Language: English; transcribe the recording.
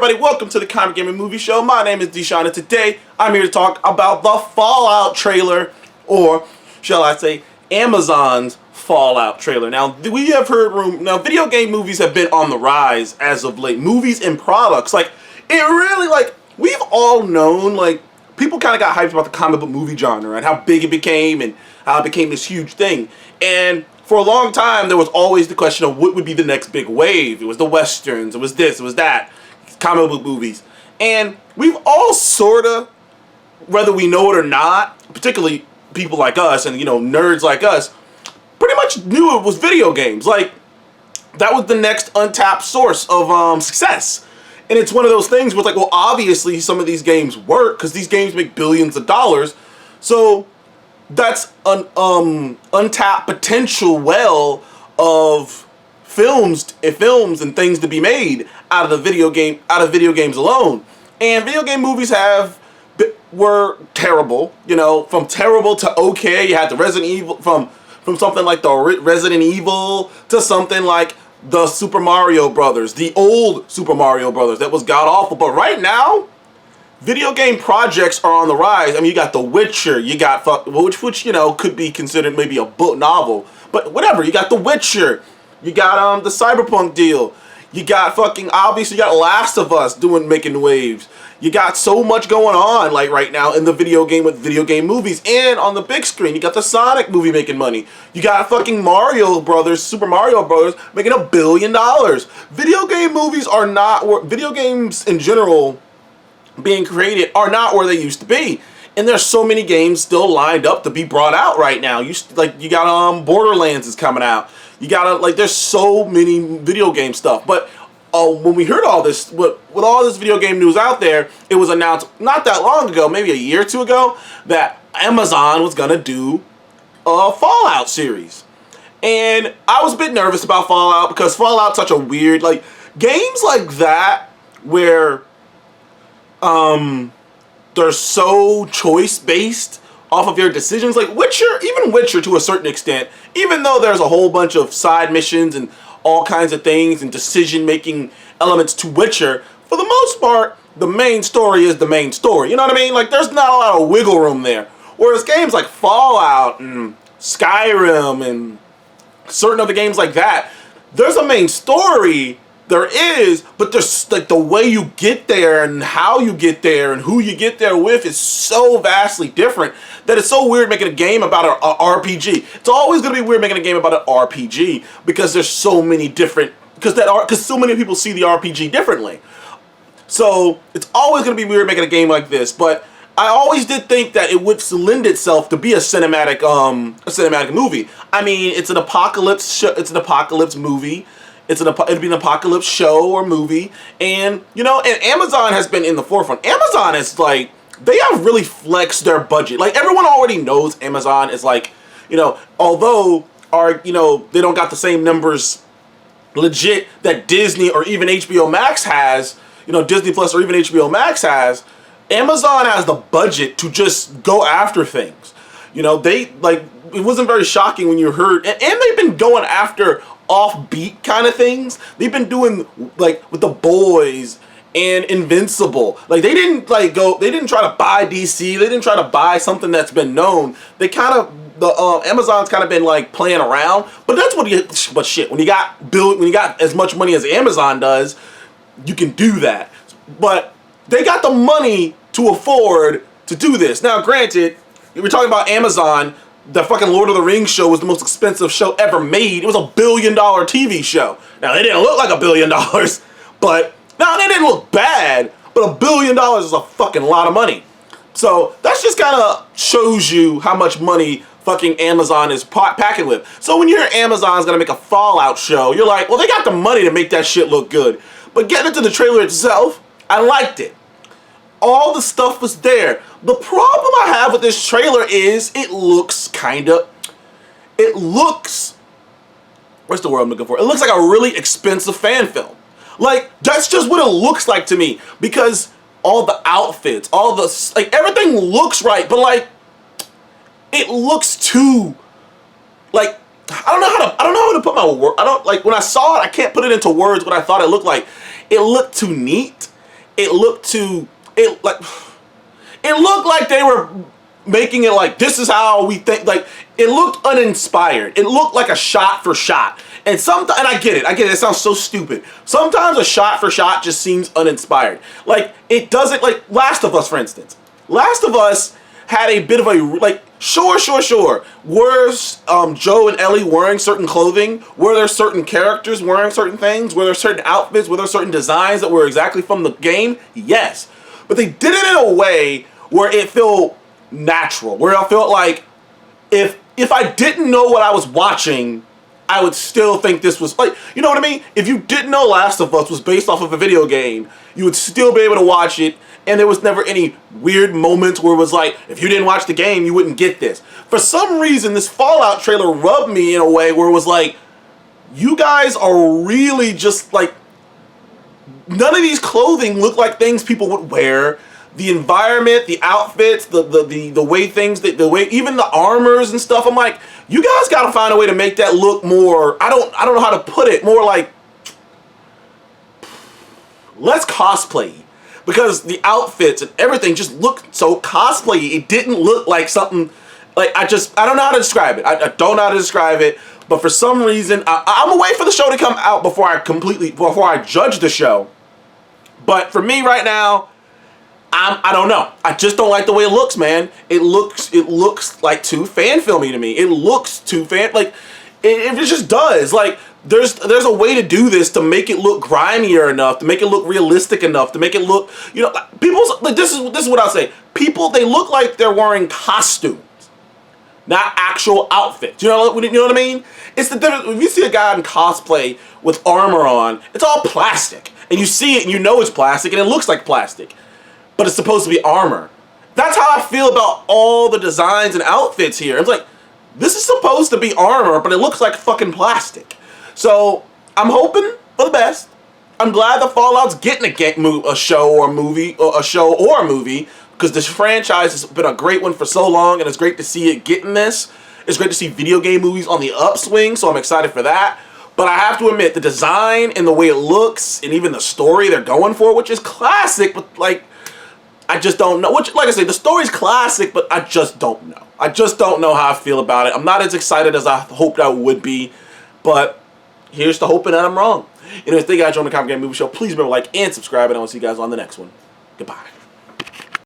everybody, welcome to the Comic Gaming Movie Show. My name is Deshaun, and today I'm here to talk about the Fallout trailer, or shall I say, Amazon's Fallout trailer. Now, we have heard video game movies have been on the rise as of late. Movies and products, we've all known, people kind of got hyped about the comic book movie genre and how big it became and how it became this huge thing. And for a long time, there was always the question of what would be the next big wave. It was the Westerns, it was this, it was that, comic book movies. And we've all sort of, whether we know it or not, particularly people like us and, nerds like us, pretty much knew it was video games. Like, that was the next untapped source of success. And it's one of those things where it's like, well, obviously some of these games work because these games make billions of dollars. So that's an untapped potential well of films and things to be made out of video games alone. And video game movies were terrible, from terrible to okay. You had the Resident Evil, from something like the Resident Evil to something like the Super Mario Brothers, the old Super Mario Brothers that was god awful. But right now, video game projects are on the rise. I mean, you got The Witcher, you got which could be considered maybe a book novel, but whatever. You got The Witcher, you got the Cyberpunk deal, you got obviously you got Last of Us making waves. You got so much going on right now in the video game movies, and on the big screen you got the Sonic movie making money. You got Mario Brothers, Super Mario Brothers making $1 billion. Video game movies are not video games in general being created are not where they used to be, and there's so many games still lined up to be brought out right now. You got Borderlands is coming out. You got there's so many video game stuff. But when we heard all this, with all this video game news out there, it was announced not that long ago, maybe a year or two ago, that Amazon was gonna do a Fallout series. And I was a bit nervous about Fallout because Fallout's such a weird games like that where they're so choice-based off of your decisions. Like even Witcher to a certain extent, even though there's a whole bunch of side missions and all kinds of things and decision-making elements to Witcher, for the most part, the main story is the main story. You know what I mean? There's not a lot of wiggle room there. Whereas games like Fallout and Skyrim and certain other games like that, there's a main story. There is, but there's the way you get there and how you get there and who you get there with is so vastly different that it's so weird making a game about an RPG. It's always going to be weird making a game about an RPG because there's so many different, because so many people see the RPG differently. So it's always going to be weird making a game like this, but I always did think that it would lend itself to be a cinematic movie. I mean, it's an apocalypse movie. It'd be an apocalypse show or movie, and and Amazon has been in the forefront. Amazon is they have really flexed their budget. Everyone already knows Amazon is although they don't got the same numbers legit that Disney or even HBO Max has, Disney Plus or even HBO Max has. Amazon has the budget to just go after things. It wasn't very shocking when you heard, and they've been going after offbeat kind of things. They've been doing with The Boys and Invincible. They didn't they didn't try to buy DC. They didn't try to buy something that's been known. They Amazon's kind of been playing around. But that's when you got as much money as Amazon does, you can do that. But they got the money to afford to do this. Now, granted, we're talking about Amazon. The fucking Lord of the Rings show was the most expensive show ever made. It was $1 billion TV show. Now, it didn't look like $1 billion, but now they didn't look bad, but $1 billion is a fucking lot of money. So that just kind of shows you how much money fucking Amazon is packing with. So when you hear Amazon's gonna make a Fallout show, you're like, well, they got the money to make that shit look good. But getting into the trailer itself, I liked it. All the stuff was there. The problem I have with this trailer is it looks what's the word I'm looking for? It looks like a really expensive fan film. That's just what it looks like to me, because all the outfits, all the everything looks right, but it looks too I don't know how to put my word. I don't when I saw it, I can't put it into words what I thought it looked like. It looked too neat. it looked they were making it like, this is how we think. Like, it looked uninspired. It looked like a shot for shot. And I get it. It sounds so stupid. Sometimes a shot for shot just seems uninspired. Like, it doesn't, like Last of Us, for instance. Last of Us had a bit of a, like, sure. Were Joe and Ellie wearing certain clothing? Were there certain characters wearing certain things? Were there certain outfits? Were there certain designs that were exactly from the game? Yes. But they did it in a way where it felt natural. Where I felt like if I didn't know what I was watching, I would still think this was, like, you know what I mean? If you didn't know Last of Us was based off of a video game, you would still be able to watch it, and there was never any weird moments where it was like, if you didn't watch the game, you wouldn't get this. For some reason, this Fallout trailer rubbed me in a way where it was like, you guys are really just like, none of these clothing look like things people would wear. The environment, the outfits, the way things, the way, even the armors and stuff. I'm like, you guys got to find a way to make that look more, I don't know how to put it, more like, less cosplay. Because the outfits and everything just looked so cosplay. It didn't look like something, like, I don't know how to describe it. I don't know how to describe it. But for some reason, I'm gonna wait for the show to come out before I judge the show. But for me right now, I don't know. I just don't like the way it looks, man. It looks like too fan filmy to me. It looks too it just does. Like, there's a way to do this to make it look grimier enough, to make it look realistic enough, to make it look, you know, people's, like, this is what I'll say. People, they look like they're wearing costumes, not actual outfits. You know what I mean? It's the difference. If you see a guy in cosplay with armor on, it's all plastic. And you see it and you know it's plastic and it looks like plastic. But it's supposed to be armor. That's how I feel about all the designs and outfits here. It's like, this is supposed to be armor, but it looks like fucking plastic. So, I'm hoping for the best. I'm glad the Fallout's getting a show or a movie, because this franchise has been a great one for so long, and it's great to see it getting this. It's great to see video game movies on the upswing, so I'm excited for that. But I have to admit, the design and the way it looks, and even the story they're going for, which is classic, but, like, I just don't know. Which, like I say, the story's classic, but I just don't know. I just don't know how I feel about it. I'm not as excited as I hoped I would be, but here's to hoping that I'm wrong. Anyways, thank you guys for joining the Comic Game Movie Show. Please remember to like and subscribe, and I will see you guys on the next one. Goodbye.